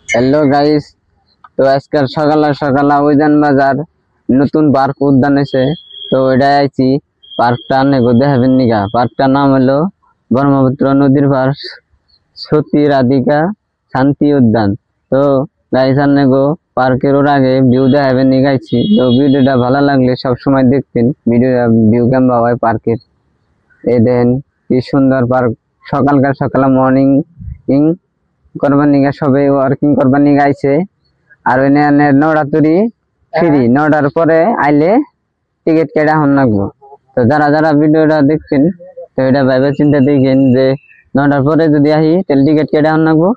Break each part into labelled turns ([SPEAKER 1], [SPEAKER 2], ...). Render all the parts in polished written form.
[SPEAKER 1] Hello guys, তো আজকাল সকাল সকাল উজান বাজার নতুন পার্ক উদ্যান আছে। তো এটাই আইছি পার্কটা নেগো দেখাবেন নিগা। পার্কটার নাম হলো ব্রহ্মপুত্র নদীর পার সতী রাধিকা শান্তি উদ্যান। তো গাইস নেগো পার্কের ওর আগে ভিউ দেখাবেন নিগাইছি। তো ভিডিওটা ভালো লাগলে সবসময় দেখবেন ভিডিও ভিউ কেমন হয় পার্কের। এই দেখেন কি সুন্দর পার্ক। সকালকার সকাল মর্নিং করবার নিগা সবে ওয়ার্কিং করবার নিগা আইছে। আর ওই নটা তুরি ফ্রি, নটার পরে আইলে টিকিট কেটে হন লাগবো। তো যারা যারা ভিডিওটা দেখছেন তো এটা ভাইবে চিন্তা দেখেন যে নটার পরে যদি আহি তাহলে টিকিট কেটে হন লাগবো,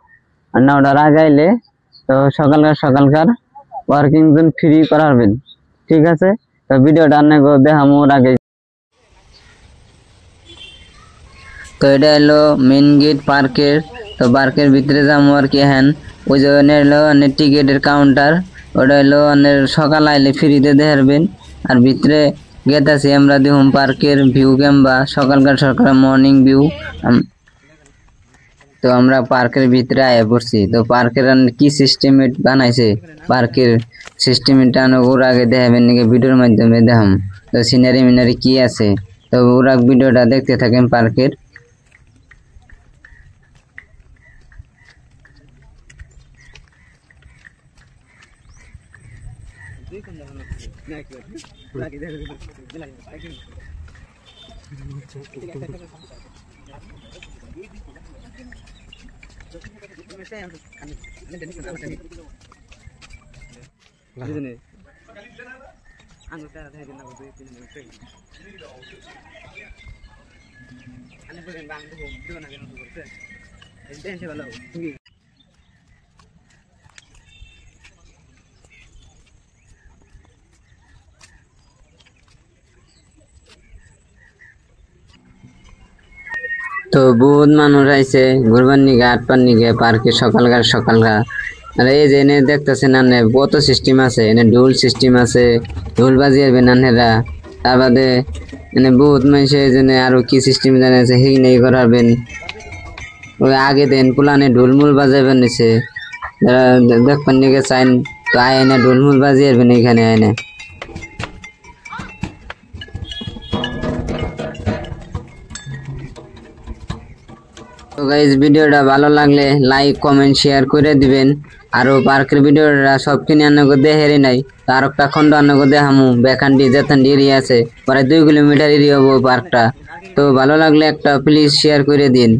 [SPEAKER 1] আর নটার আগে আইলে তো সকালকার ওয়ার্কিং জোন ফ্রি করাবেন। ঠিক আছে, তো ভিডিওটা আনগো দেখামোর আগে। তো এটা হলো মেন গেট পার্কের। তো পার্কের ভিতরে যাবো আর কি। হ্যান ওই যে হলো টিকিটের কাউন্টার, ওটা হলো সকাল আইলে ফ্রিতে দেখাবেন। আর ভিতরে গেট আছে আমরা দেখুন পার্কের ভিউ কেমবা সকালকার সকাল মর্নিং ভিউ। তো আমরা পার্কের ভিতরে আয়া পড়ছি। তো পার্কের কি সিস্টেমেট বানাইছে, পার্কের সিস্টেমটা ওর আগে দেখাবেন নাকি ভিডিওর মাধ্যমে দেখাম। তো সিনারি মিনারি কি আছে, তো ওরা ভিডিওটা দেখতে থাকেন পার্কের। তো বহুত মানুষ আইছে ঘুরবার নিগে আটবার নিগে পার্কে সকালকার। আর এই যে এনে দেখতেছেন আনে কত সিস্টেম আছে, এনে ঢোল সিস্টেম আছে, ঢোল বাজিয়ে নানেরা। তার বাদে এনে বহুত মানুষে জেনে আরো কি সিস্টেম জানাছে সেই নেই করাবেন। ওই আগে দেন পুলানে ঢোলমুল বাজাবেন নিছে, যারা দেখবার নিগে চাইন তো আয় এনে ঢোলমুল বাজিয়ে এখানে এনে। তো গাইস ভিডিওটা ভালো লাগলে লাইক কমেন্ট শেয়ার করে দিবেন। আর পার্কের ভিডিওটা সবকিনি আনগো দেহেরই নাই, তো আর একটা খন্ড আনগো দেখামু বেখান্ডি যেতান্ডি এরিয়া আছে, প্রায় 2 কিলোমিটার এরিয়া হবো পার্কটা। তো ভালো লাগলে একটা প্লিজ শেয়ার করে দিন।